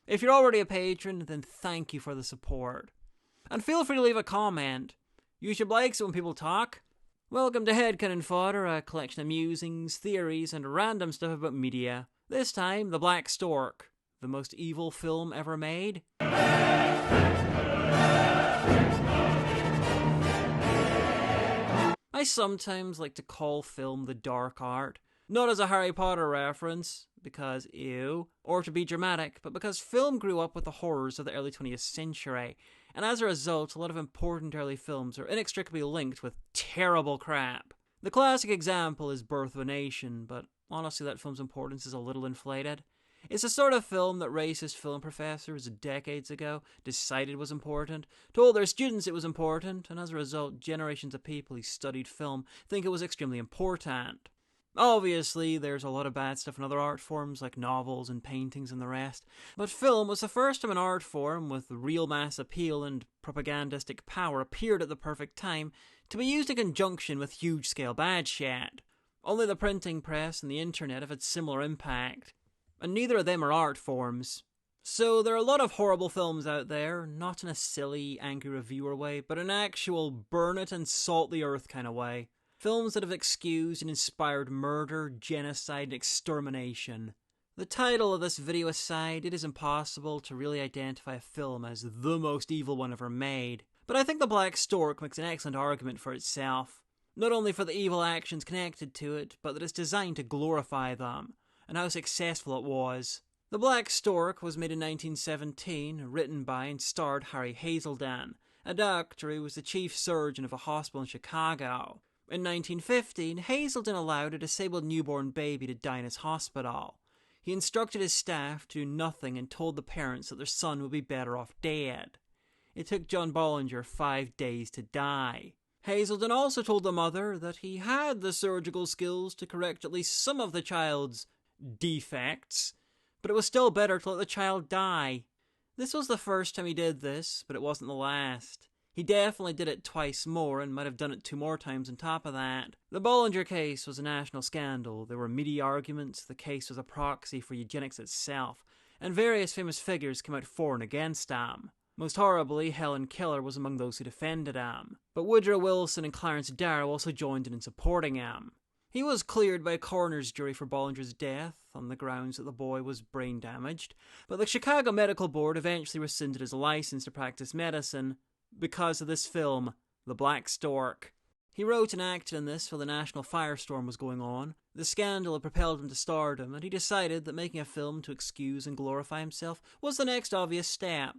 If you're already a patron, then thank you for the support. And feel free to leave a comment. YouTube likes it when people talk. Welcome to Headcanon Fodder, a collection of musings, theories, and random stuff about media. This time, The Black Stork, the most evil film ever made. I sometimes like to call film the dark art, not as a Harry Potter reference, because ew, or to be dramatic, but because film grew up with the horrors of the early 20th century, and as a result, a lot of important early films are inextricably linked with terrible crap. The classic example is Birth of a Nation, but honestly that film's importance is a little inflated. It's the sort of film that racist film professors decades ago decided was important, told their students it was important, and as a result, generations of people who studied film think it was extremely important. Obviously, there's a lot of bad stuff in other art forms like novels and paintings and the rest, but film was the first time an art form with real mass appeal and propagandistic power appeared at the perfect time to be used in conjunction with huge-scale bad shit. Only the printing press and the internet have had similar impact, and neither of them are art forms. So there are a lot of horrible films out there, not in a silly, angry reviewer way, but an actual burn it and salt the earth kind of way. Films that have excused and inspired murder, genocide, and extermination. The title of this video aside, it is impossible to really identify a film as the most evil one ever made, but I think The Black Stork makes an excellent argument for itself. Not only for the evil actions connected to it, but that it's designed to glorify them, and how successful it was. The Black Stork was made in 1917, written by and starred Harry Hazelden, a doctor who was the chief surgeon of a hospital in Chicago. In 1915, Hazelden allowed a disabled newborn baby to die in his hospital. He instructed his staff to do nothing and told the parents that their son would be better off dead. It took John Ballinger 5 days to die. Hazelden also told the mother that he had the surgical skills to correct at least some of the child's defects, but it was still better to let the child die. This was the first time he did this, but it wasn't the last. He definitely did it twice more and might have done it 2 more times on top of that. The Ballinger case was a national scandal. There were media arguments, the case was a proxy for eugenics itself, and various famous figures came out for and against him. Most horribly, Helen Keller was among those who defended him, but Woodrow Wilson and Clarence Darrow also joined in supporting him. He was cleared by a coroner's jury for Ballinger's death on the grounds that the boy was brain damaged, but the Chicago Medical Board eventually rescinded his license to practice medicine because of this film, The Black Stork. He wrote and acted in this while the national firestorm was going on. The scandal had propelled him to stardom, and he decided that making a film to excuse and glorify himself was the next obvious step.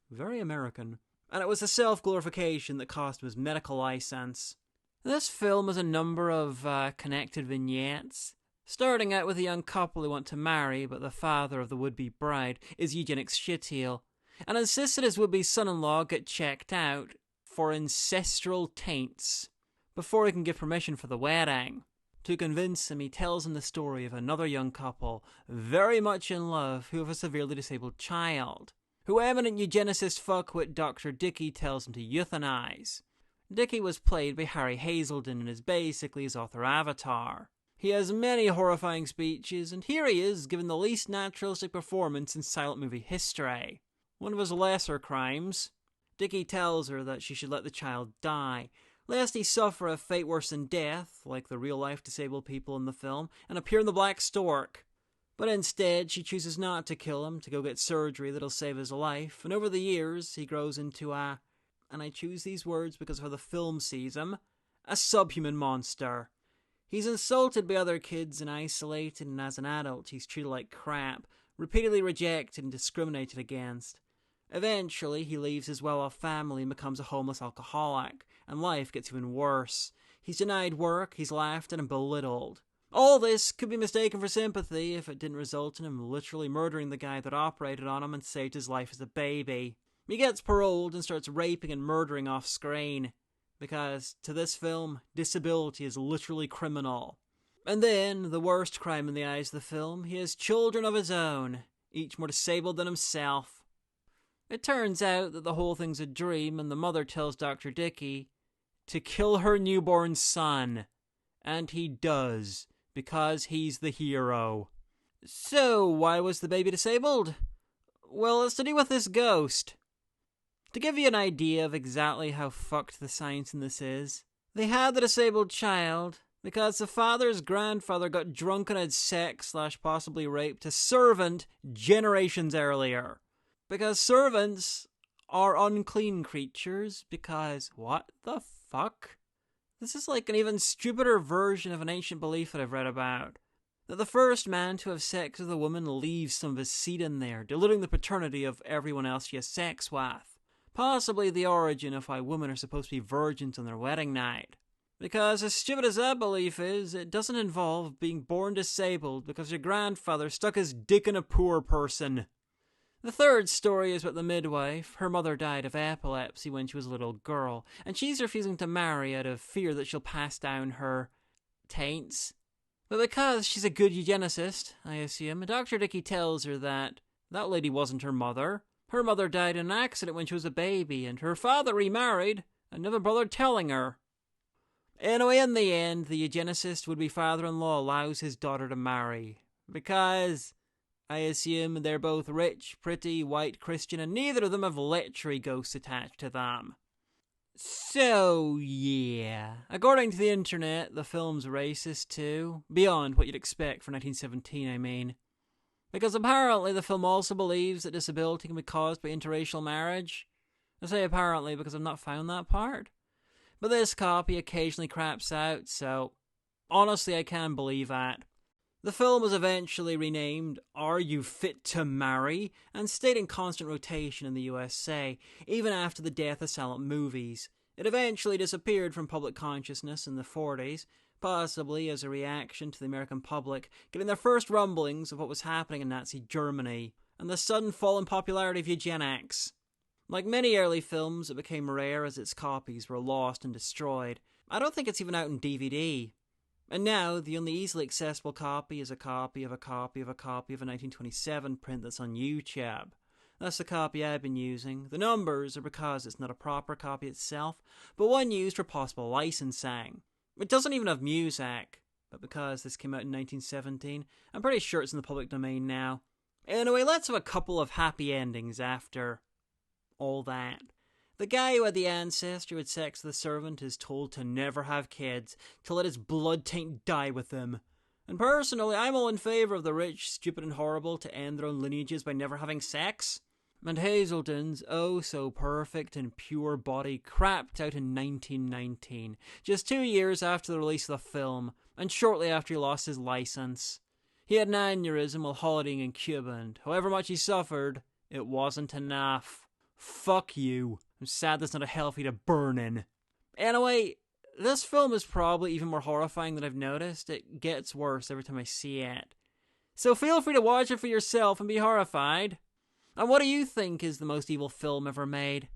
Very American. And it was the self-glorification that cost him his medical license. This film has a number of connected vignettes, starting out with a young couple who want to marry, but the father of the would-be bride is eugenics shitheel, and insists that his would-be son-in-law get checked out for ancestral taints before he can give permission for the wedding. To convince him, he tells him the story of another young couple, very much in love, who have a severely disabled child, who eminent eugenicist fuckwit Dr. Dickey tells him to euthanize. Dickey was played by Harry Hazelden and is basically his author avatar. He has many horrifying speeches, and here he is given the least naturalistic performance in silent movie history. One of his lesser crimes. Dickey tells her that she should let the child die, lest he suffer a fate worse than death, like the real-life disabled people in the film, and appear in The Black Stork. But instead, she chooses not to kill him, to go get surgery that'll save his life, and over the years, he grows into a, and I choose these words because of how the film sees him, a subhuman monster. He's insulted by other kids and isolated, and as an adult, he's treated like crap, repeatedly rejected and discriminated against. Eventually, he leaves his well-off family and becomes a homeless alcoholic, and life gets even worse. He's denied work, he's laughed at and belittled. All this could be mistaken for sympathy if it didn't result in him literally murdering the guy that operated on him and saved his life as a baby. He gets paroled and starts raping and murdering off screen, because to this film, disability is literally criminal. And then, the worst crime in the eyes of the film, he has children of his own, each more disabled than himself. It turns out that the whole thing's a dream, and the mother tells Dr. Dickey to kill her newborn son. And he does, because he's the hero. So, why was the baby disabled? Well, it's to do with this ghost. To give you an idea of exactly how fucked the science in this is, they had the disabled child because the father's grandfather got drunk and had sex / possibly raped a servant generations earlier. Because servants are unclean creatures because what the fuck? This is like an even stupider version of an ancient belief that I've read about. That the first man to have sex with a woman leaves some of his seed in there, diluting the paternity of everyone else she has sex with. Possibly the origin of why women are supposed to be virgins on their wedding night. Because as stupid as that belief is, it doesn't involve being born disabled because your grandfather stuck his dick in a poor person. The third story is about the midwife. Her mother died of epilepsy when she was a little girl, and she's refusing to marry out of fear that she'll pass down her taints. But because she's a good eugenicist, I assume, Dr. Dickey tells her that lady wasn't her mother. Her mother died in an accident when she was a baby, and her father remarried and never bothered telling her. Anyway, in the end, the eugenicist would-be father-in-law allows his daughter to marry. Because I assume they're both rich, pretty, white, Christian, and neither of them have literary ghosts attached to them. So, yeah. According to the internet, the film's racist too. Beyond what you'd expect for 1917, I mean. Because apparently the film also believes that disability can be caused by interracial marriage. I say apparently because I've not found that part. But this copy occasionally craps out, so honestly I can believe that. The film was eventually renamed Are You Fit to Marry? And stayed in constant rotation in the USA, even after the death of silent movies. It eventually disappeared from public consciousness in the 40s, possibly as a reaction to the American public getting their first rumblings of what was happening in Nazi Germany, and the sudden fall in popularity of eugenics. Like many early films, it became rare as its copies were lost and destroyed. I don't think it's even out in DVD. And now, the only easily accessible copy is a copy of a copy of a copy of a 1927 print that's on YouTube. That's the copy I've been using. The numbers are because it's not a proper copy itself, but one used for possible licensing. It doesn't even have music, but because this came out in 1917, I'm pretty sure it's in the public domain now. Anyway, let's have a couple of happy endings after all that. The guy who had the ancestor who had sex with the servant is told to never have kids, to let his blood taint die with him. And personally, I'm all in favour of the rich, stupid and horrible to end their own lineages by never having sex. And Hazelton's oh-so-perfect and pure body crapped out in 1919, just 2 years after the release of the film, and shortly after he lost his licence. He had an aneurysm while holidaying in Cuba, and however much he suffered, it wasn't enough. Fuck you. I'm sad there's not a hell for you to burn in. Anyway, this film is probably even more horrifying than I've noticed. It gets worse every time I see it. So feel free to watch it for yourself and be horrified. And what do you think is the most evil film ever made?